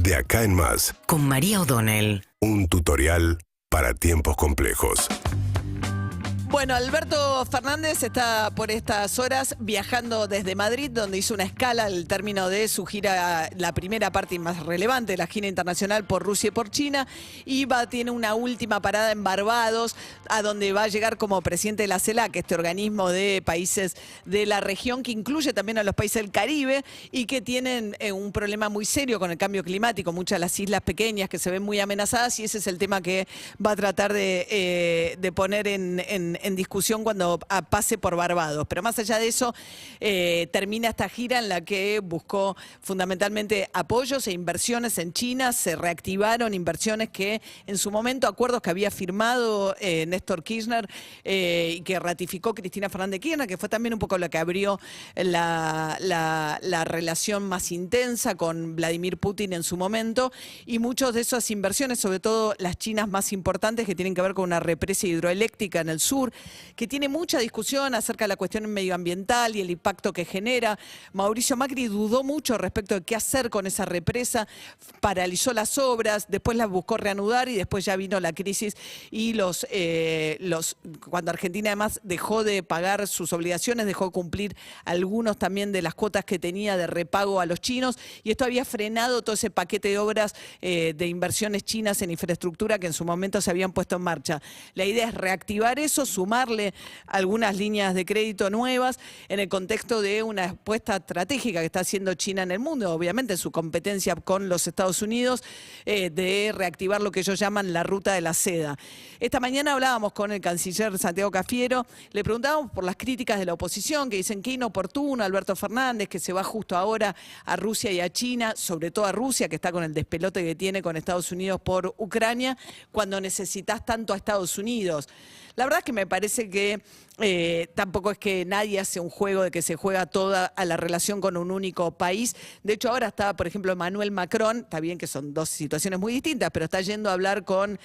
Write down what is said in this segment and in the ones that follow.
De acá en más. Con María O'Donnell. Un tutorial para tiempos complejos. Bueno, Alberto Fernández está por estas horas viajando desde Madrid, donde hizo una escala al término de su gira, la primera parte más relevante de la gira internacional por Rusia y por China, y tiene una última parada en Barbados, a donde va a llegar como presidente de la CELAC, este organismo de países de la región que incluye también a los países del Caribe y que tienen un problema muy serio con el cambio climático, muchas de las islas pequeñas que se ven muy amenazadas, y ese es el tema que va a tratar de poner en discusión cuando pase por Barbados. Pero más allá de eso, termina esta gira en la que buscó fundamentalmente apoyos e inversiones en China. Se reactivaron inversiones que en su momento, acuerdos que había firmado Néstor Kirchner y que ratificó Cristina Fernández de Kirchner, que fue también un poco lo que abrió la relación más intensa con Vladimir Putin en su momento, y muchas de esas inversiones, sobre todo las chinas más importantes, que tienen que ver con una represa hidroeléctrica en el sur, que tiene mucha discusión acerca de la cuestión medioambiental y el impacto que genera. Mauricio Macri dudó mucho respecto de qué hacer con esa represa, paralizó las obras, después las buscó reanudar y después ya vino la crisis y cuando Argentina además dejó de pagar sus obligaciones, dejó de cumplir algunos también de las cuotas que tenía de repago a los chinos, y esto había frenado todo ese paquete de obras de inversiones chinas en infraestructura que en su momento se habían puesto en marcha. La idea es reactivar eso, sumarle algunas líneas de crédito nuevas en el contexto de una apuesta estratégica que está haciendo China en el mundo, obviamente en su competencia con los Estados Unidos, de reactivar lo que ellos llaman la ruta de la seda. Esta mañana hablábamos con el canciller Santiago Cafiero, le preguntábamos por las críticas de la oposición que dicen que inoportuno Alberto Fernández, que se va justo ahora a Rusia y a China, sobre todo a Rusia, que está con el despelote que tiene con Estados Unidos por Ucrania, cuando necesitas tanto a Estados Unidos. La verdad es que me parece que tampoco es que nadie hace un juego de que se juega toda a la relación con un único país. De hecho, ahora está, por ejemplo, Emmanuel Macron, está bien que son dos situaciones muy distintas, pero está yendo a hablar con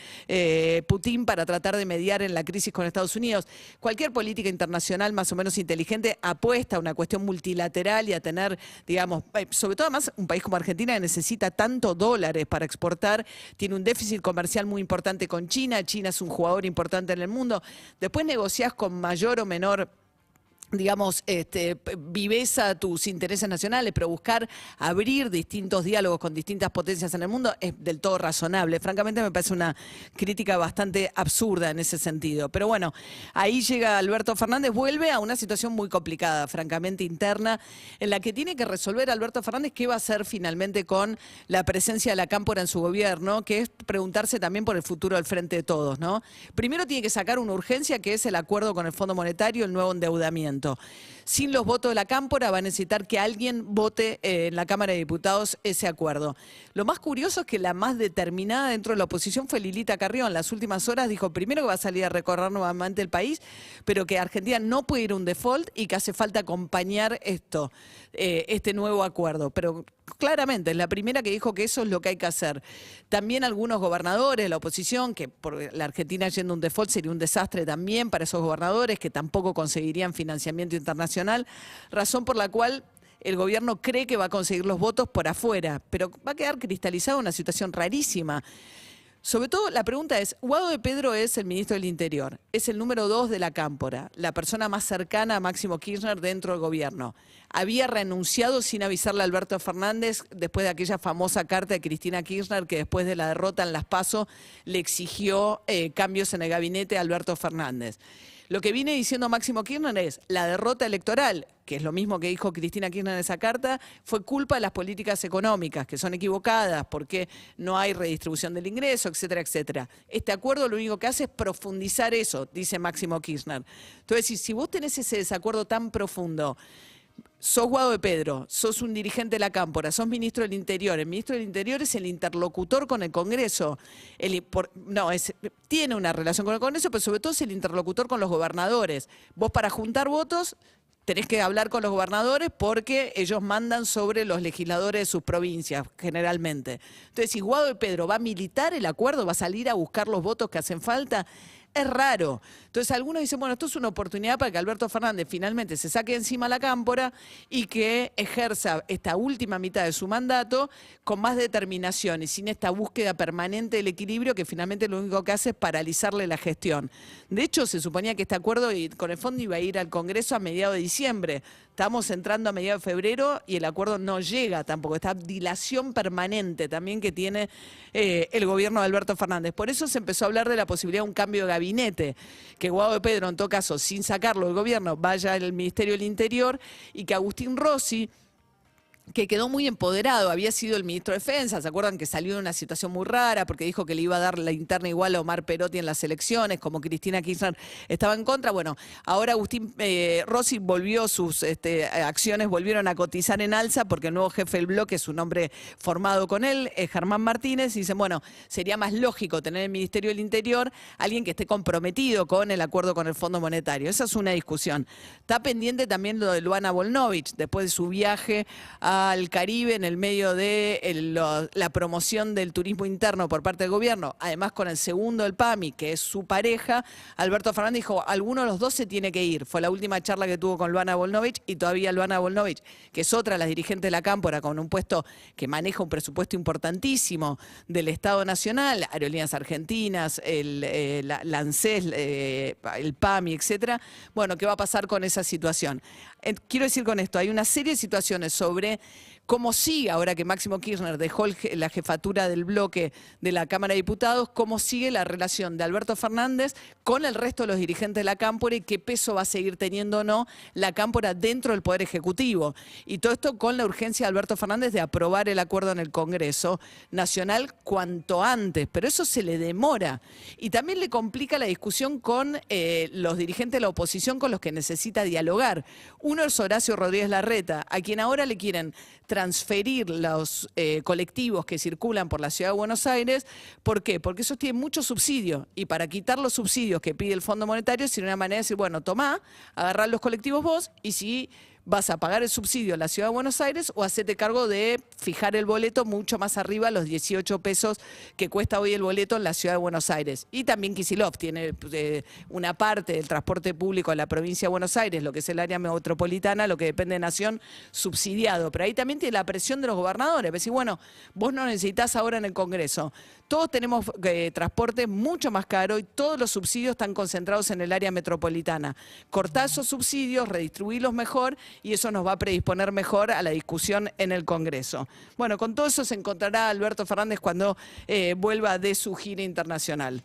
Putin para tratar de mediar en la crisis con Estados Unidos. Cualquier política internacional más o menos inteligente apuesta a una cuestión multilateral y a tener, digamos, sobre todo además un país como Argentina que necesita tanto dólares para exportar, tiene un déficit comercial muy importante con China, China es un jugador importante en el mundo. Después negociás con mayor o menor, digamos, viveza tus intereses nacionales, pero buscar abrir distintos diálogos con distintas potencias en el mundo es del todo razonable. Francamente me parece una crítica bastante absurda en ese sentido. Pero bueno, ahí llega Alberto Fernández, vuelve a una situación muy complicada, francamente interna, en la que tiene que resolver Alberto Fernández qué va a hacer finalmente con la presencia de la Cámpora en su gobierno, que es preguntarse también por el futuro del Frente de Todos, ¿no? Primero tiene que sacar una urgencia que es el acuerdo con el Fondo Monetario, el nuevo endeudamiento. Sin los votos de la Cámpora va a necesitar que alguien vote en la Cámara de Diputados ese acuerdo. Lo más curioso es que la más determinada dentro de la oposición fue Lilita Carrió. En las últimas horas dijo primero que va a salir a recorrer nuevamente el país, pero que Argentina no puede ir a un default y que hace falta acompañar este nuevo acuerdo. Pero claramente es la primera que dijo que eso es lo que hay que hacer. También algunos gobernadores de la oposición, que por la Argentina yendo a un default sería un desastre también para esos gobernadores que tampoco conseguirían financiamiento internacional, razón por la cual el gobierno cree que va a conseguir los votos por afuera, pero va a quedar cristalizada una situación rarísima. Sobre todo la pregunta es, Guado de Pedro es el ministro del Interior, es el número 2 de la Cámpora, la persona más cercana a Máximo Kirchner dentro del gobierno. Había renunciado sin avisarle a Alberto Fernández después de aquella famosa carta de Cristina Kirchner que después de la derrota en Las PASO le exigió cambios en el gabinete a Alberto Fernández. Lo que viene diciendo Máximo Kirchner es la derrota electoral, que es lo mismo que dijo Cristina Kirchner en esa carta, fue culpa de las políticas económicas, que son equivocadas, porque no hay redistribución del ingreso, etcétera, etcétera. Este acuerdo lo único que hace es profundizar eso, dice Máximo Kirchner. Entonces, si vos tenés ese desacuerdo tan profundo, sos Guado de Pedro, sos un dirigente de la Cámpora, sos ministro del Interior. El ministro del Interior es el interlocutor con el Congreso. Tiene una relación con el Congreso, pero sobre todo es el interlocutor con los gobernadores. Vos para juntar votos tenés que hablar con los gobernadores porque ellos mandan sobre los legisladores de sus provincias, generalmente. Entonces, si Guado de Pedro va a militar el acuerdo, va a salir a buscar los votos que hacen falta, Es raro. Entonces algunos dicen, bueno, esto es una oportunidad para que Alberto Fernández finalmente se saque encima la cámpora y que ejerza esta última mitad de su mandato con más determinación y sin esta búsqueda permanente del equilibrio que finalmente lo único que hace es paralizarle la gestión. De hecho, se suponía que este acuerdo con el fondo iba a ir al Congreso a mediados de diciembre. Estamos entrando a mediados de febrero y el acuerdo no llega tampoco. Esta dilación permanente también que tiene el gobierno de Alberto Fernández. Por eso se empezó a hablar de la posibilidad de un cambio de gabinete, que Guado de Pedro, en todo caso, sin sacarlo del gobierno, vaya al Ministerio del Interior y que Agustín Rossi, que quedó muy empoderado, había sido el ministro de Defensa, ¿se acuerdan que salió en una situación muy rara porque dijo que le iba a dar la interna igual a Omar Perotti en las elecciones, como Cristina Kirchner estaba en contra? Bueno, ahora Agustín Rossi volvió, sus acciones volvieron a cotizar en alza porque el nuevo jefe del bloque es un hombre formado con él, es Germán Martínez, y dicen, bueno, sería más lógico tener en el Ministerio del Interior alguien que esté comprometido con el acuerdo con el Fondo Monetario. Esa es una discusión. Está pendiente también lo de Luana Volnovich, después de su viaje al Caribe en el medio de la promoción del turismo interno por parte del gobierno, además con el segundo del PAMI, que es su pareja. Alberto Fernández dijo, alguno de los dos se tiene que ir. Fue la última charla que tuvo con Luana Volnovich, y todavía Luana Volnovich, que es otra de las dirigentes de la Cámpora, con un puesto que maneja un presupuesto importantísimo del Estado Nacional, Aerolíneas Argentinas, la ANSES, el PAMI, etcétera. Bueno, ¿qué va a pasar con esa situación? Quiero decir con esto, hay una serie de situaciones sobre cómo sigue, ahora que Máximo Kirchner dejó la jefatura del bloque de la Cámara de Diputados, cómo sigue la relación de Alberto Fernández con el resto de los dirigentes de la Cámpora y qué peso va a seguir teniendo o no la Cámpora dentro del Poder Ejecutivo. Y todo esto con la urgencia de Alberto Fernández de aprobar el acuerdo en el Congreso Nacional cuanto antes, pero eso se le demora. Y también le complica la discusión con los dirigentes de la oposición con los que necesita dialogar. Uno es Horacio Rodríguez Larreta, a quien ahora le quieren transferir los colectivos que circulan por la Ciudad de Buenos Aires. ¿Por qué? Porque esos tienen mucho subsidio, y para quitar los subsidios que pide el Fondo Monetario sería una manera de decir, bueno, tomá, agarrá los colectivos vos, y si vas a pagar el subsidio en la Ciudad de Buenos Aires o hacete cargo de fijar el boleto mucho más arriba, los 18 pesos que cuesta hoy el boleto en la Ciudad de Buenos Aires. Y también Kicillof tiene una parte del transporte público en la provincia de Buenos Aires, lo que es el área metropolitana, lo que depende de Nación, subsidiado. Pero ahí también tiene la presión de los gobernadores. Decir, bueno, vos no necesitas ahora en el Congreso. Todos tenemos transporte mucho más caro y todos los subsidios están concentrados en el área metropolitana. Cortá esos subsidios, redistribuirlos mejor, y eso nos va a predisponer mejor a la discusión en el Congreso. Bueno, con todo eso se encontrará Alberto Fernández cuando vuelva de su gira internacional.